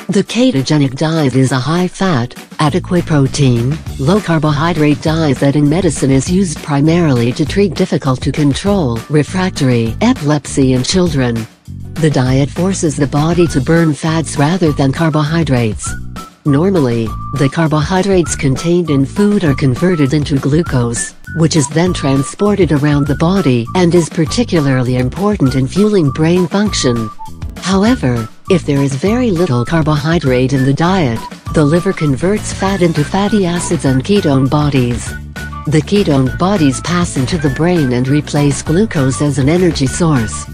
The ketogenic diet is a high-fat, adequate protein, low-carbohydrate diet that in medicine is used primarily to treat difficult-to-control refractory epilepsy in children. The diet forces the body to burn fats rather than carbohydrates. Normally, the carbohydrates contained in food are converted into glucose, which is then transported around the body and is particularly important in fueling brain function. However, if there is very little carbohydrate in the diet, the liver converts fat into fatty acids and ketone bodies. The ketone bodies pass into the brain and replace glucose as an energy source.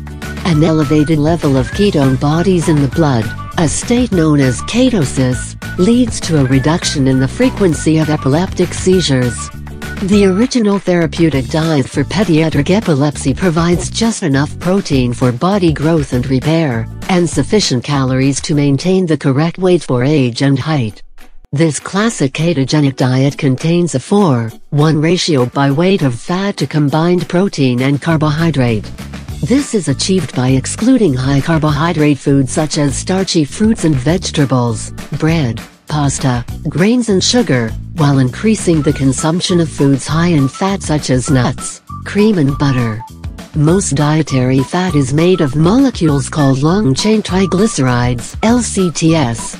An elevated level of ketone bodies in the blood, a state known as ketosis, leads to a reduction in the frequency of epileptic seizures. The original therapeutic diet for pediatric epilepsy provides just enough protein for body growth and repair, and sufficient calories to maintain the correct weight for age and height. This classic ketogenic diet contains a 4:1 ratio by weight of fat to combined protein and carbohydrate. This is achieved by excluding high-carbohydrate foods such as starchy fruits and vegetables, bread, pasta, grains and sugar, while increasing the consumption of foods high in fat such as nuts, cream and butter. Most dietary fat is made of molecules called long-chain triglycerides (LCTS).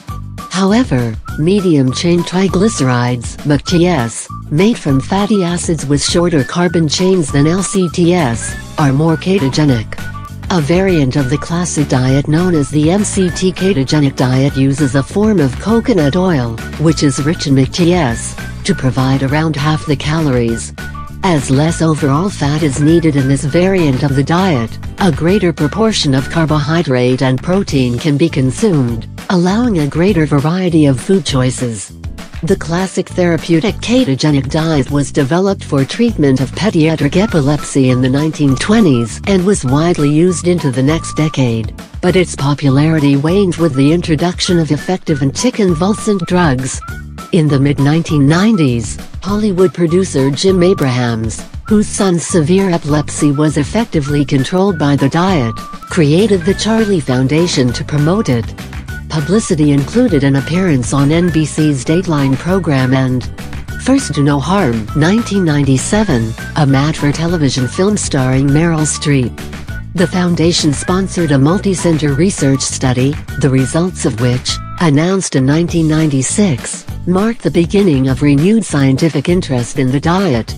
However, medium-chain triglycerides (MCTs), made from fatty acids with shorter carbon chains than LCTS, are more ketogenic. A variant of the classic diet known as the MCT ketogenic diet uses a form of coconut oil, which is rich in MCTs, to provide around half the calories. As less overall fat is needed in this variant of the diet, a greater proportion of carbohydrate and protein can be consumed, allowing a greater variety of food choices. The classic therapeutic ketogenic diet was developed for treatment of pediatric epilepsy in the 1920s and was widely used into the next decade, but its popularity waned with the introduction of effective anticonvulsant drugs. In the mid-1990s, Hollywood producer Jim Abrahams, whose son's severe epilepsy was effectively controlled by the diet, created the Charlie Foundation to promote it. Publicity included an appearance on NBC's Dateline program and First Do No Harm, 1997, a made-for-television film starring Meryl Streep. The foundation sponsored a multi-center research study, the results of which, announced in 1996, marked the beginning of renewed scientific interest in the diet.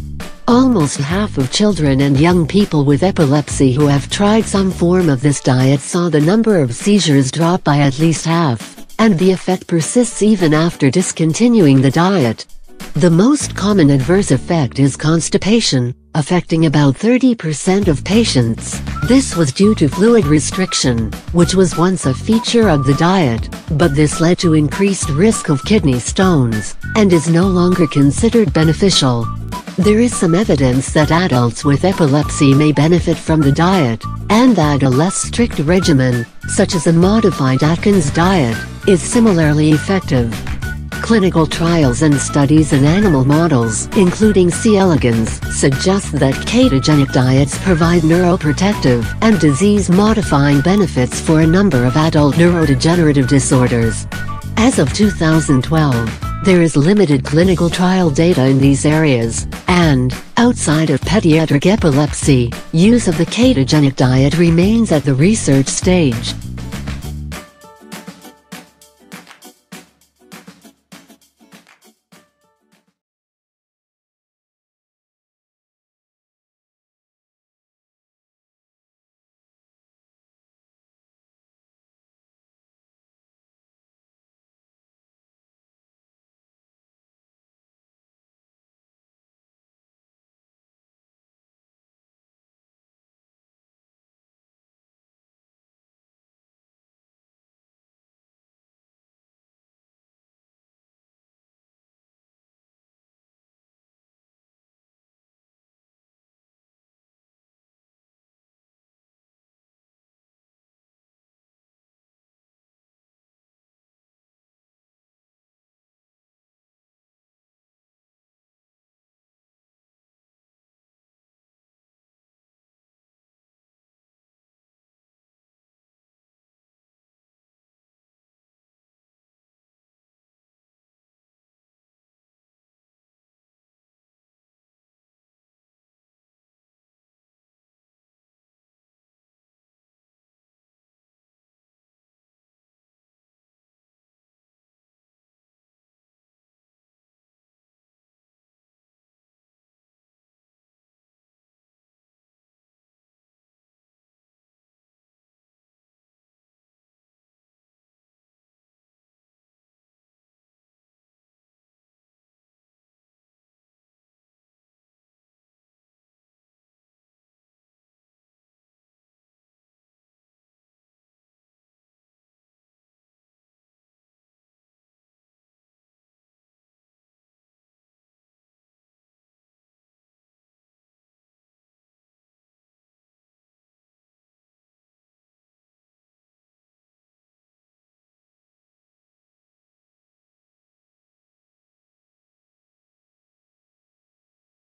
Almost half of children and young people with epilepsy who have tried some form of this diet saw the number of seizures drop by at least half, and the effect persists even after discontinuing the diet. The most common adverse effect is constipation, affecting about 30% of patients. This was due to fluid restriction, which was once a feature of the diet, but this led to increased risk of kidney stones, and is no longer considered beneficial. There is some evidence that adults with epilepsy may benefit from the diet, and that a less strict regimen, such as a modified Atkins diet, is similarly effective. Clinical trials and studies in animal models, including C. elegans, suggest that ketogenic diets provide neuroprotective and disease-modifying benefits for a number of adult neurodegenerative disorders. As of 2012, there is limited clinical trial data in these areas, and, outside of pediatric epilepsy, use of the ketogenic diet remains at the research stage.